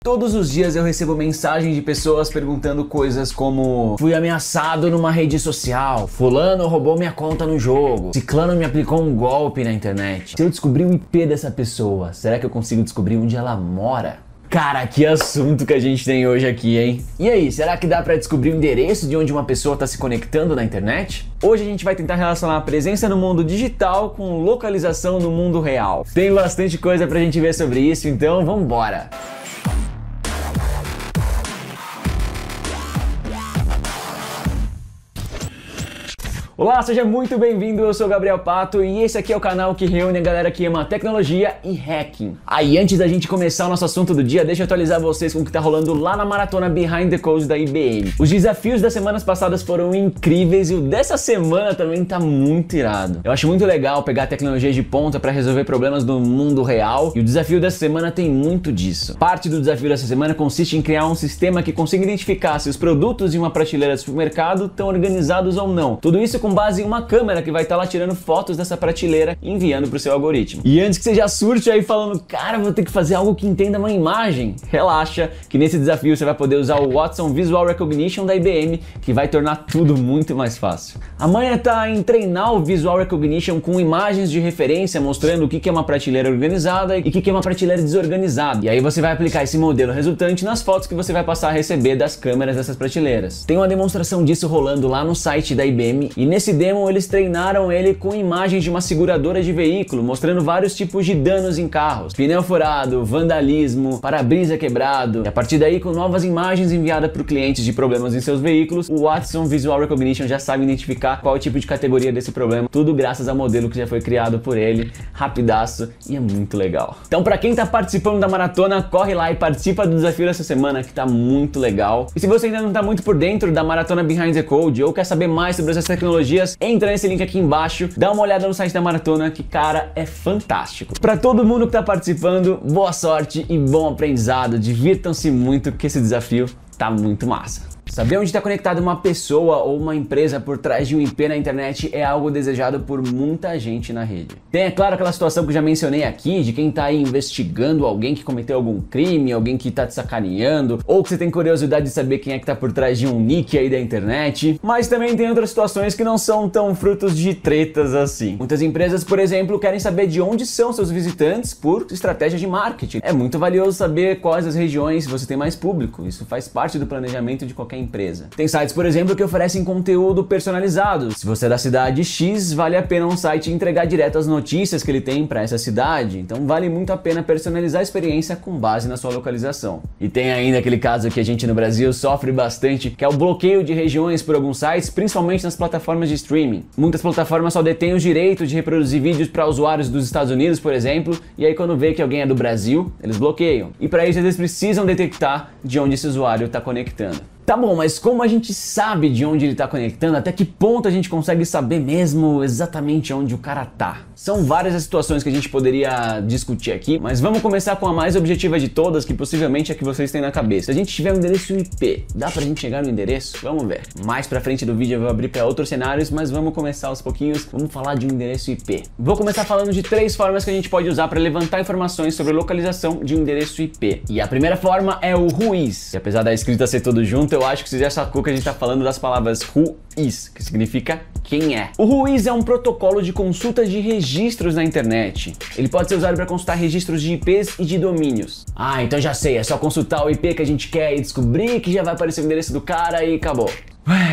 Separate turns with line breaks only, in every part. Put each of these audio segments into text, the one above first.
Todos os dias eu recebo mensagens de pessoas perguntando coisas como: fui ameaçado numa rede social, fulano roubou minha conta no jogo, ciclano me aplicou um golpe na internet. Se eu descobrir o IP dessa pessoa, será que eu consigo descobrir onde ela mora? Cara, que assunto que a gente tem hoje aqui, hein? E aí, será que dá pra descobrir o endereço de onde uma pessoa tá se conectando na internet? Hoje a gente vai tentar relacionar a presença no mundo digital com localização no mundo real. Tem bastante coisa pra gente ver sobre isso, então vambora! Olá, seja muito bem-vindo, eu sou o Gabriel Pato e esse aqui é o canal que reúne a galera que ama tecnologia e hacking. Aí, antes da gente começar o nosso assunto do dia, deixa eu atualizar vocês com o que tá rolando lá na maratona Behind the Code da IBM. Os desafios das semanas passadas foram incríveis e o dessa semana também tá muito irado. Eu acho muito legal pegar tecnologias de ponta para resolver problemas do mundo real e o desafio dessa semana tem muito disso. Parte do desafio dessa semana consiste em criar um sistema que consiga identificar se os produtos em uma prateleira de supermercado estão organizados ou não. Tudo isso com base em uma câmera que vai estar lá tirando fotos dessa prateleira e enviando para o seu algoritmo. E antes que você já surte aí falando, cara, vou ter que fazer algo que entenda uma imagem, relaxa, que nesse desafio você vai poder usar o Watson Visual Recognition da IBM, que vai tornar tudo muito mais fácil. A manha tá em treinar o Visual Recognition com imagens de referência mostrando o que é uma prateleira organizada e o que é uma prateleira desorganizada. E aí você vai aplicar esse modelo resultante nas fotos que você vai passar a receber das câmeras dessas prateleiras. Tem uma demonstração disso rolando lá no site da IBM e nesse demo eles treinaram ele com imagens de uma seguradora de veículo, mostrando vários tipos de danos em carros, pneu furado, vandalismo, para-brisa quebrado, e a partir daí com novas imagens enviadas para clientes de problemas em seus veículos, o Watson Visual Recognition já sabe identificar qual é o tipo de categoria desse problema, tudo graças ao modelo que já foi criado por ele, rapidaço, e é muito legal. Então para quem tá participando da maratona, corre lá e participa do desafio dessa semana que tá muito legal. E se você ainda não tá muito por dentro da maratona Behind the Code ou quer saber mais sobre essas tecnologias, entra nesse link aqui embaixo, dá uma olhada no site da maratona que, cara, é fantástico. Para todo mundo que tá participando, boa sorte e bom aprendizado, divirtam-se muito que esse desafio tá muito massa. Saber onde está conectada uma pessoa ou uma empresa por trás de um IP na internet é algo desejado por muita gente na rede. Tem, é claro, aquela situação que eu já mencionei aqui, de quem está aí investigando alguém que cometeu algum crime, alguém que está te sacaneando, ou que você tem curiosidade de saber quem é que está por trás de um nick aí da internet. Mas também tem outras situações que não são tão frutos de tretas assim. Muitas empresas, por exemplo, querem saber de onde são seus visitantes por estratégia de marketing. É muito valioso saber quais as regiões você tem mais público. Isso faz parte do planejamento de qualquer empresa. Tem sites, por exemplo, que oferecem conteúdo personalizado. Se você é da cidade X, vale a pena um site entregar direto as notícias que ele tem para essa cidade. Então vale muito a pena personalizar a experiência com base na sua localização. E tem ainda aquele caso que a gente no Brasil sofre bastante, que é o bloqueio de regiões por alguns sites, principalmente nas plataformas de streaming. Muitas plataformas só detêm os direitos de reproduzir vídeos para usuários dos Estados Unidos, por exemplo, e aí quando vê que alguém é do Brasil, eles bloqueiam. E para isso eles precisam detectar de onde esse usuário está conectando. Tá bom, mas como a gente sabe de onde ele está conectando, até que ponto a gente consegue saber mesmo exatamente onde o cara tá? São várias as situações que a gente poderia discutir aqui, mas vamos começar com a mais objetiva de todas, que possivelmente é a que vocês têm na cabeça. Se a gente tiver um endereço IP, dá pra gente chegar no endereço? Vamos ver. Mais pra frente do vídeo eu vou abrir para outros cenários, mas vamos começar aos pouquinhos. Vamos falar de um endereço IP. Vou começar falando de 3 formas que a gente pode usar para levantar informações sobre a localização de um endereço IP. E a primeira forma é o whois. E apesar da escrita ser tudo junto, eu acho que você já sacou que a gente tá falando das palavras whois, que significa quem é. O whois é um protocolo de consulta de registros na internet. Ele pode ser usado para consultar registros de IPs e de domínios. Ah, então já sei, é só consultar o IP que a gente quer e descobrir que já vai aparecer o endereço do cara e acabou.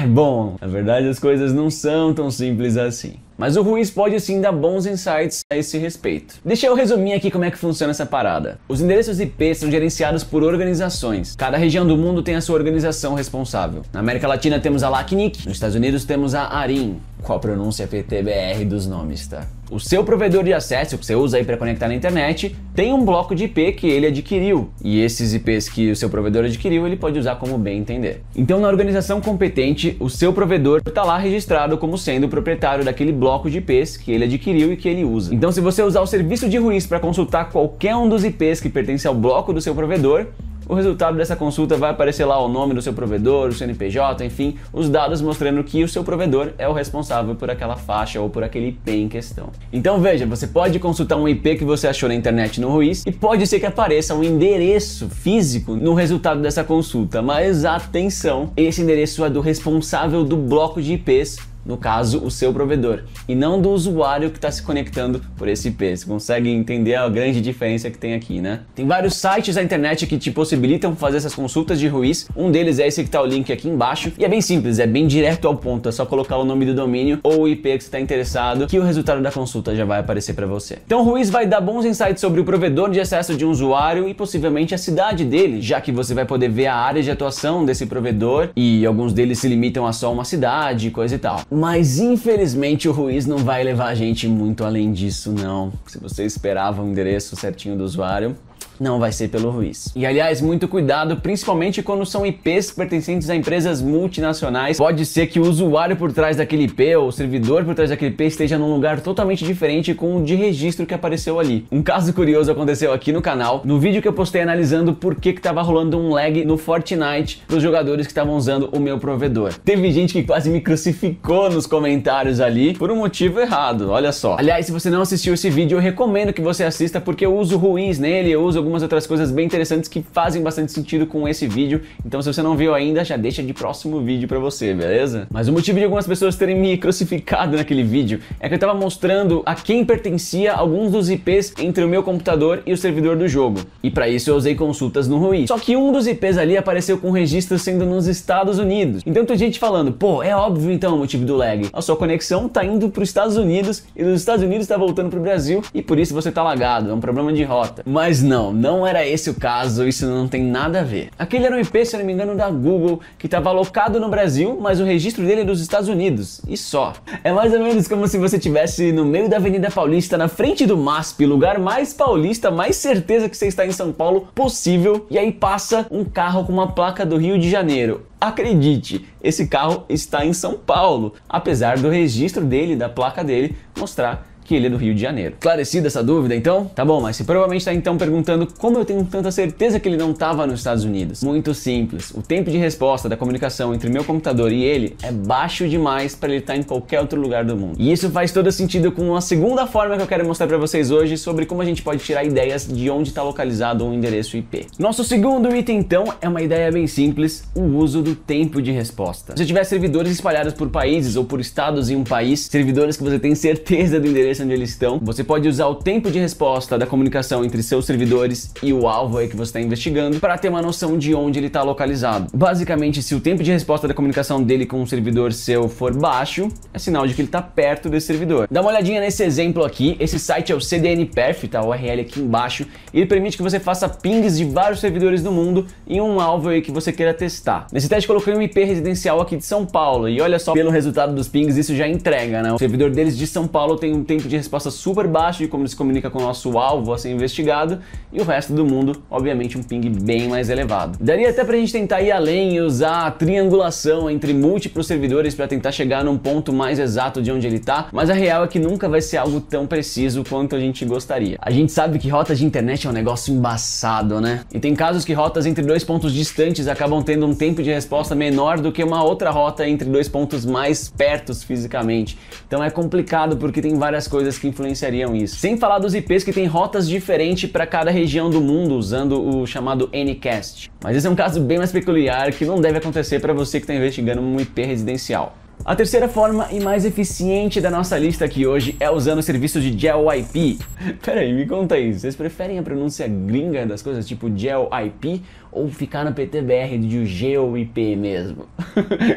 Bom, na verdade as coisas não são tão simples assim. Mas o whois pode sim dar bons insights a esse respeito. Deixa eu resumir aqui como é que funciona essa parada. Os endereços IP são gerenciados por organizações. Cada região do mundo tem a sua organização responsável. Na América Latina temos a LACNIC, nos Estados Unidos temos a ARIN. Qual a pronúncia PTBR dos nomes, tá? O seu provedor de acesso, que você usa aí para conectar na internet, tem um bloco de IP que ele adquiriu. E esses IPs que o seu provedor adquiriu, ele pode usar como bem entender. Então, na organização competente, o seu provedor está lá registrado como sendo o proprietário daquele bloco de IPs que ele adquiriu e que ele usa. Então, se você usar o serviço de whois para consultar qualquer um dos IPs que pertence ao bloco do seu provedor, o resultado dessa consulta vai aparecer lá o nome do seu provedor, o CNPJ, enfim, os dados mostrando que o seu provedor é o responsável por aquela faixa ou por aquele IP em questão. Então veja, você pode consultar um IP que você achou na internet no Ruiz e pode ser que apareça um endereço físico no resultado dessa consulta, mas atenção, esse endereço é do responsável do bloco de IPs, no caso, o seu provedor, e não do usuário que está se conectando por esse IP. Você consegue entender a grande diferença que tem aqui, né? Tem vários sites na internet que te possibilitam fazer essas consultas de Ruiz. Um deles é esse que está o link aqui embaixo, e é bem simples, é bem direto ao ponto, é só colocar o nome do domínio ou o IP que você está interessado, que o resultado da consulta já vai aparecer para você. Então o Ruiz vai dar bons insights sobre o provedor de acesso de um usuário e possivelmente a cidade dele, já que você vai poder ver a área de atuação desse provedor, e alguns deles se limitam a só uma cidade, coisa e tal. Mas infelizmente o Ruiz não vai levar a gente muito além disso, não. Se você esperava o endereço certinho do usuário, não vai ser pelo Ruiz. E aliás, muito cuidado, principalmente quando são IPs pertencentes a empresas multinacionais. Pode ser que o usuário por trás daquele IP ou o servidor por trás daquele IP esteja num lugar totalmente diferente com o de registro que apareceu ali. Um caso curioso aconteceu aqui no canal, no vídeo que eu postei analisando por que estava rolando um lag no Fortnite dos jogadores que estavam usando o meu provedor. Teve gente que quase me crucificou nos comentários ali por um motivo errado, olha só. Aliás, se você não assistiu esse vídeo, eu recomendo que você assista porque eu uso Ruiz nele, eu uso algumas outras coisas bem interessantes que fazem bastante sentido com esse vídeo. Então se você não viu ainda, já deixa de próximo vídeo pra você, beleza? Mas o motivo de algumas pessoas terem me crucificado naquele vídeo é que eu tava mostrando a quem pertencia alguns dos IPs entre o meu computador e o servidor do jogo. E pra isso eu usei consultas no Ruiz. Só que um dos IPs ali apareceu com registro sendo nos Estados Unidos. Então tem gente falando, pô, é óbvio então o motivo do lag. A sua conexão tá indo pros Estados Unidos e dos Estados Unidos tá voltando pro Brasil e por isso você tá lagado, é um problema de rota. Mas não era esse o caso, isso não tem nada a ver. Aquele era um IP, se eu não me engano, da Google, que estava alocado no Brasil, mas o registro dele é dos Estados Unidos, e só. É mais ou menos como se você estivesse no meio da Avenida Paulista, na frente do MASP, lugar mais paulista, mais certeza que você está em São Paulo possível, e aí passa um carro com uma placa do Rio de Janeiro. Acredite, esse carro está em São Paulo, apesar do registro dele, da placa dele, mostrar que ele é do Rio de Janeiro. Esclarecida essa dúvida, então? Tá bom, mas você provavelmente está então perguntando como eu tenho tanta certeza que ele não estava nos Estados Unidos. Muito simples, o tempo de resposta da comunicação entre meu computador e ele é baixo demais para ele estar em qualquer outro lugar do mundo. E isso faz todo sentido com a segunda forma que eu quero mostrar para vocês hoje sobre como a gente pode tirar ideias de onde está localizado um endereço IP. Nosso segundo item, então, é uma ideia bem simples, o uso do tempo de resposta. Se tiver servidores espalhados por países ou por estados em um país, servidores que você tem certeza do endereço onde eles estão, você pode usar o tempo de resposta da comunicação entre seus servidores e o alvo aí que você está investigando para ter uma noção de onde ele está localizado. Basicamente, se o tempo de resposta da comunicação dele com um servidor seu for baixo, é sinal de que ele está perto desse servidor. Dá uma olhadinha nesse exemplo aqui, esse site é o CDNPerf, tá? O URL aqui embaixo, e ele permite que você faça pings de vários servidores do mundo em um alvo aí que você queira testar. Nesse teste coloquei um IP residencial aqui de São Paulo, e olha só, pelo resultado dos pings isso já entrega, né? O servidor deles de São Paulo tem um tempo de resposta super baixo de como ele se comunica com o nosso alvo a ser investigado, e o resto do mundo, obviamente, um ping bem mais elevado. Daria até pra gente tentar ir além e usar a triangulação entre múltiplos servidores para tentar chegar num ponto mais exato de onde ele tá, mas a real é que nunca vai ser algo tão preciso quanto a gente gostaria. A gente sabe que rotas de internet é um negócio embaçado, né? E tem casos que rotas entre dois pontos distantes acabam tendo um tempo de resposta menor do que uma outra rota entre dois pontos mais pertos fisicamente. Então é complicado porque tem várias coisas que influenciariam isso. Sem falar dos IPs que têm rotas diferentes para cada região do mundo, usando o chamado Anycast. Mas esse é um caso bem mais peculiar que não deve acontecer para você que está investigando um IP residencial. A terceira forma e mais eficiente da nossa lista aqui hoje é usando o serviço de GeoIP. Peraí, me conta aí, vocês preferem a pronúncia gringa das coisas tipo GeoIP ou ficar na PTBR de GeoIP mesmo?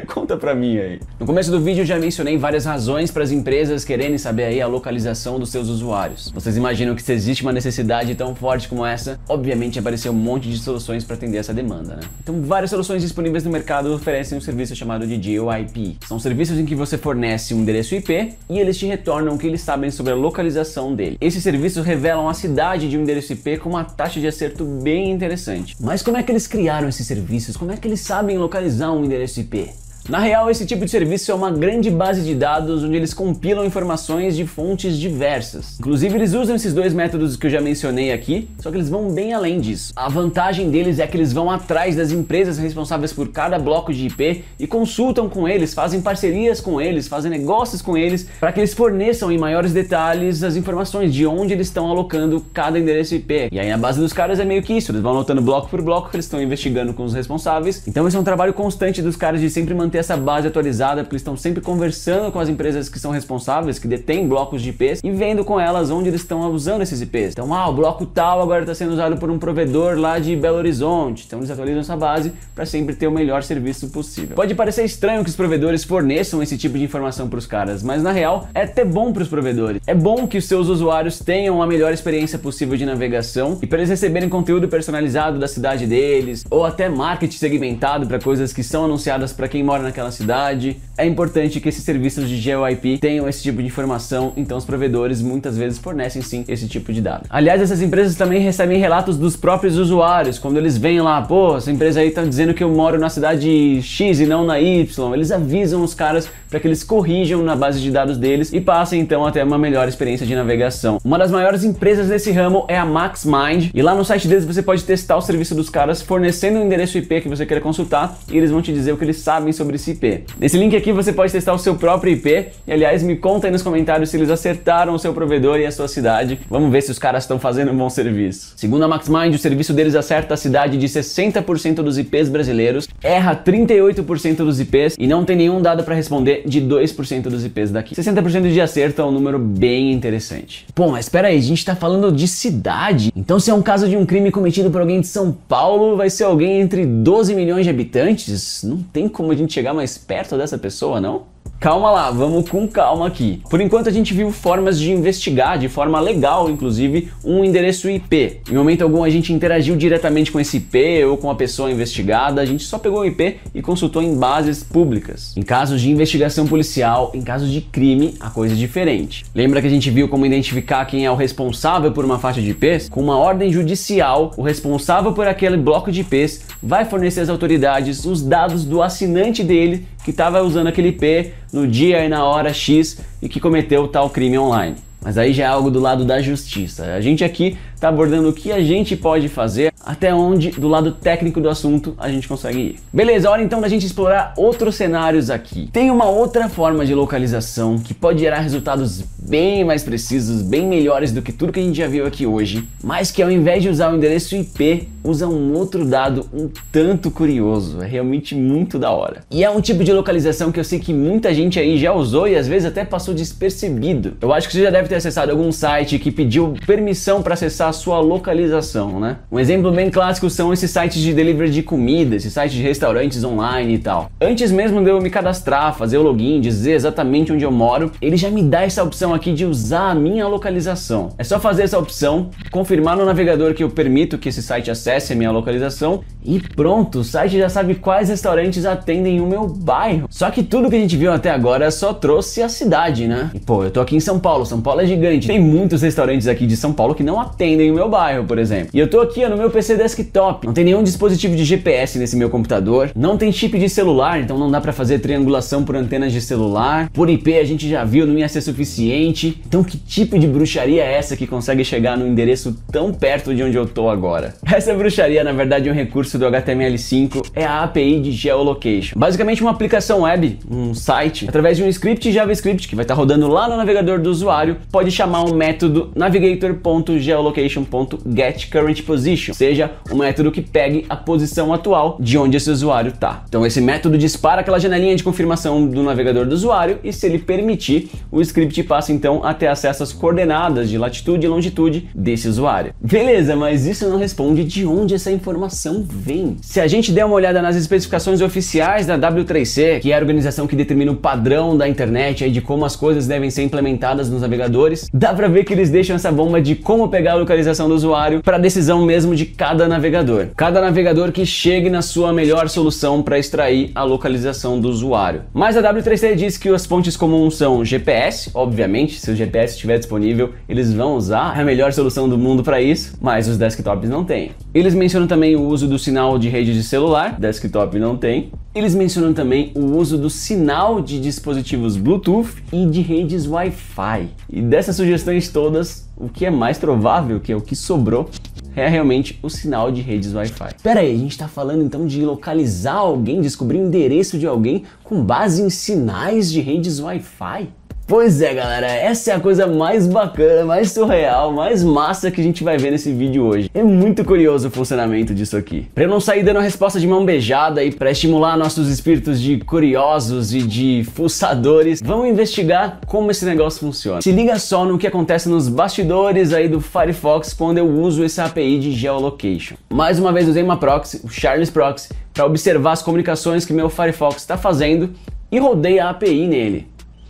Conta pra mim aí. No começo do vídeo eu já mencionei várias razões para as empresas quererem saber aí a localização dos seus usuários. Vocês imaginam que se existe uma necessidade tão forte como essa, obviamente apareceu um monte de soluções para atender essa demanda, né? Então várias soluções disponíveis no mercado oferecem um serviço chamado de GeoIP. São serviços em que você fornece um endereço IP e eles te retornam o que eles sabem sobre a localização dele. Esses serviços revelam a cidade de um endereço IP com uma taxa de acerto bem interessante. Mas como é que eles criaram esses serviços? Como é que eles sabem localizar um endereço IP? Na real, esse tipo de serviço é uma grande base de dados onde eles compilam informações de fontes diversas. Inclusive, eles usam esses dois métodos que eu já mencionei aqui, só que eles vão bem além disso. A vantagem deles é que eles vão atrás das empresas responsáveis por cada bloco de IP e consultam com eles, fazem parcerias com eles, fazem negócios com eles, para que eles forneçam em maiores detalhes as informações de onde eles estão alocando cada endereço IP. E aí a base dos caras é meio que isso, eles vão anotando bloco por bloco que eles estão investigando com os responsáveis. Então esse é um trabalho constante dos caras de sempre manter essa base atualizada, porque eles estão sempre conversando com as empresas que são responsáveis, que detêm blocos de IPs, e vendo com elas onde eles estão usando esses IPs. Então, o bloco tal agora está sendo usado por um provedor lá de Belo Horizonte. Então eles atualizam essa base para sempre ter o melhor serviço possível. Pode parecer estranho que os provedores forneçam esse tipo de informação para os caras, mas na real é até bom para os provedores. É bom que os seus usuários tenham a melhor experiência possível de navegação e para eles receberem conteúdo personalizado da cidade deles, ou até marketing segmentado para coisas que são anunciadas para quem mora naquela cidade. É importante que esses serviços de GeoIP tenham esse tipo de informação, então os provedores muitas vezes fornecem sim esse tipo de dado. Aliás, essas empresas também recebem relatos dos próprios usuários, quando eles veem lá, pô, essa empresa aí tá dizendo que eu moro na cidade X e não na Y, eles avisam os caras para que eles corrijam na base de dados deles e passem então até uma melhor experiência de navegação. Uma das maiores empresas desse ramo é a MaxMind, e lá no site deles você pode testar o serviço dos caras fornecendo o endereço IP que você quer consultar e eles vão te dizer o que eles sabem sobre esse IP. Nesse link aqui você pode testar o seu próprio IP e aliás me conta aí nos comentários se eles acertaram o seu provedor e a sua cidade. Vamos ver se os caras estão fazendo um bom serviço. Segundo a MaxMind, o serviço deles acerta a cidade de 60% dos IPs brasileiros, erra 38% dos IPs e não tem nenhum dado para responder de 2% dos IPs daqui. 60% de acerto é um número bem interessante. Pô, mas espera aí, a gente tá falando de cidade? Então se é um caso de um crime cometido por alguém de São Paulo, vai ser alguém entre 12 milhões de habitantes? Não tem como a gente chegar mais perto dessa pessoa, não? Calma lá, vamos com calma aqui. Por enquanto a gente viu formas de investigar de forma legal, inclusive, um endereço IP. Em momento algum a gente interagiu diretamente com esse IP ou com a pessoa investigada, a gente só pegou o IP e consultou em bases públicas. Em casos de investigação policial, em casos de crime, a coisa é diferente. Lembra que a gente viu como identificar quem é o responsável por uma faixa de IPs? Com uma ordem judicial, o responsável por aquele bloco de IPs vai fornecer às autoridades os dados do assinante dele que estava usando aquele IP no dia e na hora X e que cometeu tal crime online. Mas aí já é algo do lado da justiça. A gente aqui está abordando o que a gente pode fazer, até onde, do lado técnico do assunto, a gente consegue ir. Beleza, hora então da gente explorar outros cenários aqui. Tem uma outra forma de localização que pode gerar resultados bem mais precisos, bem melhores do que tudo que a gente já viu aqui hoje, mas que ao invés de usar o endereço IP, usa um outro dado um tanto curioso. É realmente muito da hora. E é um tipo de localização que eu sei que muita gente aí já usou e às vezes até passou despercebido. Eu acho que você já deve ter acessado algum site que pediu permissão para acessar a sua localização, né? Um exemplo bem clássico são esses sites de delivery de comida, esses sites de restaurantes online e tal. Antes mesmo de eu me cadastrar, fazer o login, dizer exatamente onde eu moro, ele já me dá essa opção aqui de usar a minha localização. É só fazer essa opção, confirmar no navegador que eu permito que esse site acesse a minha localização e pronto, o site já sabe quais restaurantes atendem o meu bairro. Só que tudo que a gente viu até agora só trouxe a cidade, né? E pô, eu tô aqui em São Paulo é gigante. Tem muitos restaurantes aqui de São Paulo que não atendem o meu bairro, por exemplo. E eu tô aqui no meu PC desktop. Não tem nenhum dispositivo de GPS nesse meu computador. Não tem chip de celular, então não dá pra fazer triangulação por antenas de celular. Por IP a gente já viu, não ia ser suficiente. Então que tipo de bruxaria é essa que consegue chegar num endereço tão perto de onde eu tô agora? Essa bruxaria, na verdade, é um recurso do HTML5, é a API de Geolocation. Basicamente uma aplicação web, um site, através de um script JavaScript que vai estar rodando lá no navegador do usuário, pode chamar um método navigator.geolocation.getCurrentPosition, ou seja, um método que pegue a posição atual de onde esse usuário está. Então esse método dispara aquela janelinha de confirmação do navegador do usuário e se ele permitir, o script passa então a ter acesso às coordenadas de latitude e longitude desse usuário. Beleza, mas isso não responde de onde essa informação vem. Se a gente der uma olhada nas especificações oficiais da W3C, que é a organização que determina o padrão da internet aí de como as coisas devem ser implementadas nos navegadores, dá pra ver que eles deixam essa bomba de como pegar a localização do usuário para decisão mesmo de cada navegador. Cada navegador que chegue na sua melhor solução para extrair a localização do usuário. Mas a W3C diz que as fontes comuns são GPS, obviamente, se o GPS estiver disponível, eles vão usar a melhor solução do mundo para isso, mas os desktops não têm. Eles mencionam também o uso do sinal de rede de celular, desktop não tem. Eles mencionam também o uso do sinal de dispositivos Bluetooth e de redes Wi-Fi. E dessas sugestões todas, o que é mais provável, que é o que sobrou, é realmente o sinal de redes Wi-Fi. Espera aí, a gente está falando então de localizar alguém, descobrir o endereço de alguém com base em sinais de redes Wi-Fi? Pois é, galera, essa é a coisa mais bacana, mais surreal, mais massa que a gente vai ver nesse vídeo hoje. É muito curioso o funcionamento disso aqui. Para eu não sair dando a resposta de mão beijada e para estimular nossos espíritos de curiosos e de fuçadores, vamos investigar como esse negócio funciona. Se liga só no que acontece nos bastidores aí do Firefox quando eu uso essa API de geolocation. Mais uma vez usei uma proxy, o Charles Proxy, para observar as comunicações que meu Firefox está fazendo e rodei a API nele.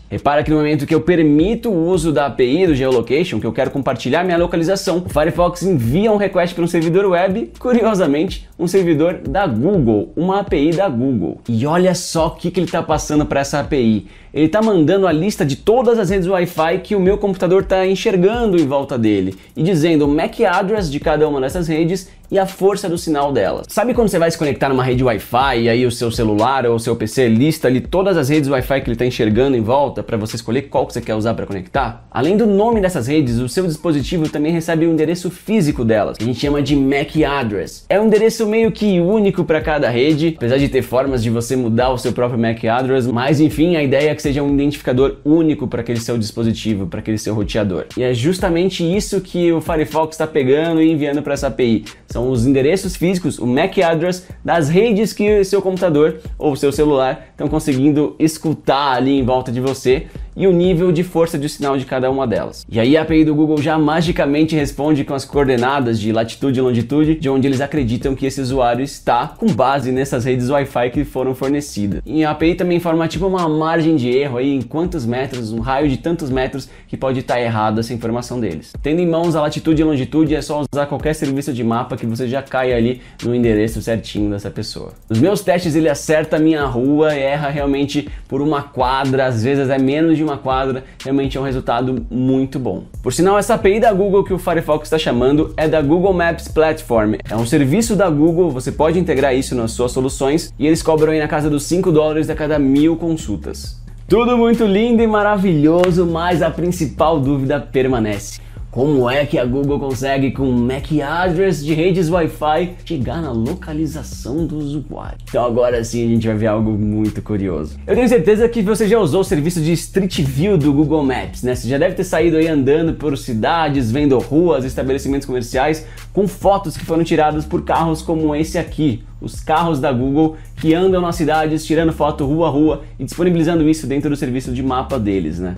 Repara que no momento que eu permito o uso da API do Geolocation, que eu quero compartilhar minha localização, o Firefox envia um request para um servidor web, curiosamente, um servidor da Google, uma API da Google. E olha só o que ele está passando para essa API. Ele está mandando a lista de todas as redes Wi-Fi que o meu computador está enxergando em volta dele e dizendo o MAC address de cada uma dessas redes e a força do sinal delas. Sabe quando você vai se conectar numa rede Wi-Fi e aí o seu celular ou o seu PC lista ali todas as redes Wi-Fi que ele está enxergando em volta para você escolher qual que você quer usar para conectar? Além do nome dessas redes, o seu dispositivo também recebe o endereço físico delas, que a gente chama de MAC address. É um endereço meio que único para cada rede, apesar de ter formas de você mudar o seu próprio MAC address, mas enfim, a ideia é que seja um identificador único para aquele seu dispositivo, para aquele seu roteador. E é justamente isso que o Firefox está pegando e enviando para essa API. São os endereços físicos, o MAC address das redes que o seu computador ou o seu celular estão conseguindo escutar ali em volta de você e o nível de força de sinal de cada uma delas. E aí a API do Google já magicamente responde com as coordenadas de latitude e longitude de onde eles acreditam que esse usuário está com base nessas redes Wi-Fi que foram fornecidas. E a API também informa tipo uma margem de erro aí em quantos metros, um raio de tantos metros que pode estar errado essa informação deles. Tendo em mãos a latitude e longitude é só usar qualquer serviço de mapa que você já cai ali no endereço certinho dessa pessoa. Nos meus testes ele acerta a minha rua, erra realmente por uma quadra, às vezes é menos de uma quadra, realmente é um resultado muito bom. Por sinal, essa API da Google que o Firefox está chamando é da Google Maps Platform. É um serviço da Google, você pode integrar isso nas suas soluções e eles cobram aí na casa dos $5 a cada 1000 consultas. Tudo muito lindo e maravilhoso, mas a principal dúvida permanece. Como é que a Google consegue, com MAC address de redes Wi-Fi, chegar na localização do usuário? Então agora sim a gente vai ver algo muito curioso. Eu tenho certeza que você já usou o serviço de Street View do Google Maps, né? Você já deve ter saído aí andando por cidades, vendo ruas, estabelecimentos comerciais, com fotos que foram tiradas por carros como esse aqui. Os carros da Google que andam nas cidades tirando foto rua a rua e disponibilizando isso dentro do serviço de mapa deles, né?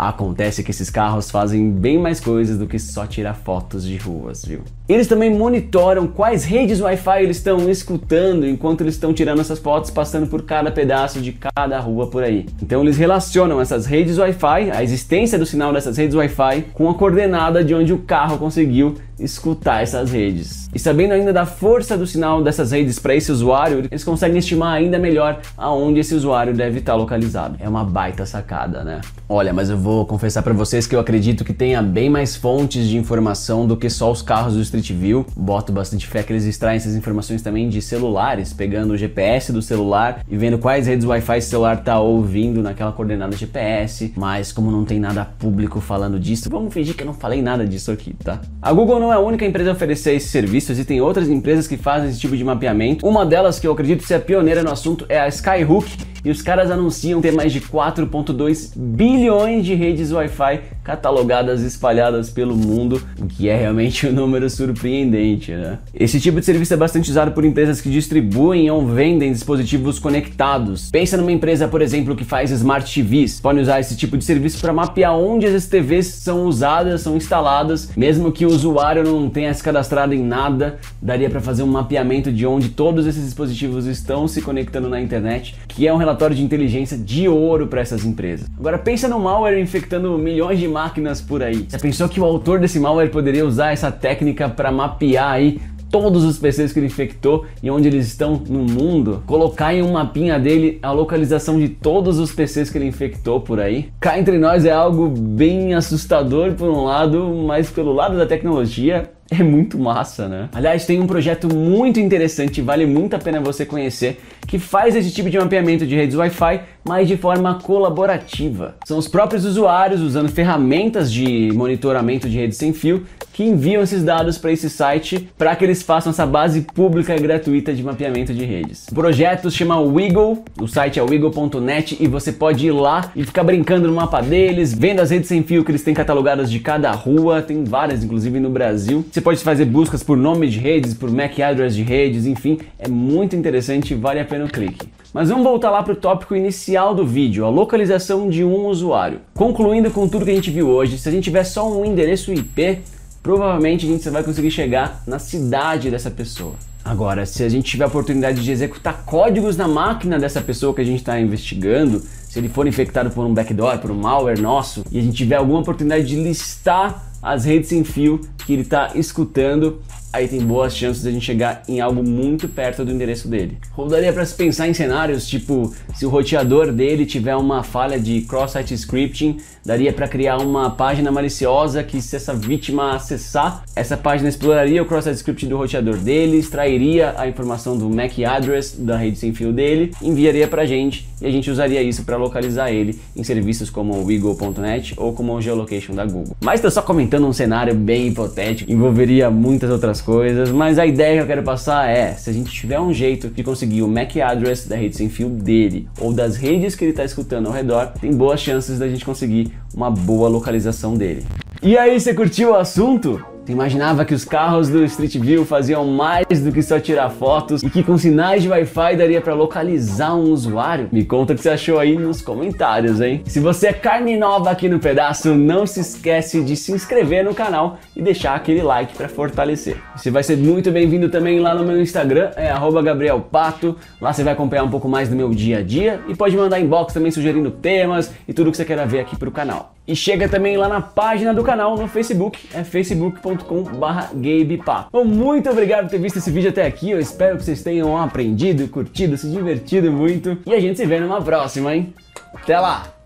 Acontece que esses carros fazem bem mais coisas do que só tirar fotos de ruas, viu? Eles também monitoram quais redes Wi-Fi eles estão escutando enquanto eles estão tirando essas fotos, passando por cada pedaço de cada rua por aí. Então eles relacionam essas redes Wi-Fi, a existência do sinal dessas redes Wi-Fi, com a coordenada de onde o carro conseguiu escutar essas redes. E sabendo ainda da força do sinal dessas redes para esse usuário, eles conseguem estimar ainda melhor aonde esse usuário deve estar localizado. É uma baita sacada, né? Olha, mas eu vou confessar para vocês que eu acredito que tenha bem mais fontes de informação do que só os carros do Street View. Boto bastante fé que eles extraem essas informações também de celulares, pegando o GPS do celular e vendo quais redes Wi-Fi esse celular tá ouvindo naquela coordenada GPS. Mas como não tem nada público falando disso, vamos fingir que eu não falei nada disso aqui, tá? A Google não é a única empresa a oferecer esse serviço, existem outras empresas que fazem esse tipo de mapeamento. Uma delas, que eu acredito ser a pioneira no assunto, é a Skyhook, e os caras anunciam ter mais de 4,2 bilhões de redes Wi-Fi catalogadas e espalhadas pelo mundo, o que é realmente um número surpreendente, né? Esse tipo de serviço é bastante usado por empresas que distribuem ou vendem dispositivos conectados. Pensa numa empresa, por exemplo, que faz Smart TVs. Pode usar esse tipo de serviço para mapear onde essas TVs são usadas, são instaladas, mesmo que o usuário não tenha se cadastrado em nada, daria para fazer um mapeamento de onde todos esses dispositivos estão se conectando na internet, que é um relatório de inteligência de ouro para essas empresas. Agora pensa no malware infectando milhões de máquinas por aí. Já pensou que o autor desse malware poderia usar essa técnica para mapear aí todos os PCs que ele infectou e onde eles estão no mundo? Colocar em um mapinha dele a localização de todos os PCs que ele infectou por aí? Cá entre nós é algo bem assustador por um lado, mas pelo lado da tecnologia É muito massa, né? Aliás, tem um projeto muito interessante, vale muito a pena você conhecer, que faz esse tipo de mapeamento de redes Wi-Fi, mas de forma colaborativa. São os próprios usuários usando ferramentas de monitoramento de redes sem fio que enviam esses dados para esse site para que eles façam essa base pública e gratuita de mapeamento de redes. O projeto se chama Wiggle, o site é wiggle.net e você pode ir lá e ficar brincando no mapa deles, vendo as redes sem fio que eles têm catalogadas de cada rua, tem várias inclusive no Brasil. Você pode fazer buscas por nome de redes, por MAC address de redes, enfim, é muito interessante e vale a pena o clique. Mas vamos voltar lá para o tópico inicial do vídeo, a localização de um usuário. Concluindo com tudo que a gente viu hoje, se a gente tiver só um endereço IP, provavelmente a gente só vai conseguir chegar na cidade dessa pessoa. Agora, se a gente tiver a oportunidade de executar códigos na máquina dessa pessoa que a gente está investigando, se ele for infectado por um backdoor, por um malware nosso, e a gente tiver alguma oportunidade de listar as redes sem fio que ele está escutando, aí tem boas chances de a gente chegar em algo muito perto do endereço dele. Ou daria para se pensar em cenários tipo, se o roteador dele tiver uma falha de cross-site scripting, daria para criar uma página maliciosa que, se essa vítima acessar, essa página exploraria o cross-site scripting do roteador dele, extrairia a informação do MAC address da rede sem fio dele, enviaria pra gente e a gente usaria isso para localizar ele em serviços como o Wiggle.net ou como o Geolocation da Google. Mas tô só comentando um cenário bem hipotético, envolveria muitas outras coisas, mas a ideia que eu quero passar é, se a gente tiver um jeito de conseguir o MAC address da rede sem fio dele ou das redes que ele está escutando ao redor, tem boas chances da gente conseguir uma boa localização dele. E aí, você curtiu o assunto? Você imaginava que os carros do Street View faziam mais do que só tirar fotos e que com sinais de Wi-Fi daria para localizar um usuário? Me conta o que você achou aí nos comentários, hein? Se você é carne nova aqui no pedaço, não se esquece de se inscrever no canal e deixar aquele like para fortalecer. Você vai ser muito bem-vindo também lá no meu Instagram, é @GabrielPato. Lá você vai acompanhar um pouco mais do meu dia a dia e pode mandar inbox também sugerindo temas e tudo que você queira ver aqui pro canal. E chega também lá na página do canal no Facebook, é facebook.com/GabePato. Bom, muito obrigado por ter visto esse vídeo até aqui, eu espero que vocês tenham aprendido, curtido, se divertido muito e a gente se vê numa próxima, hein? Até lá!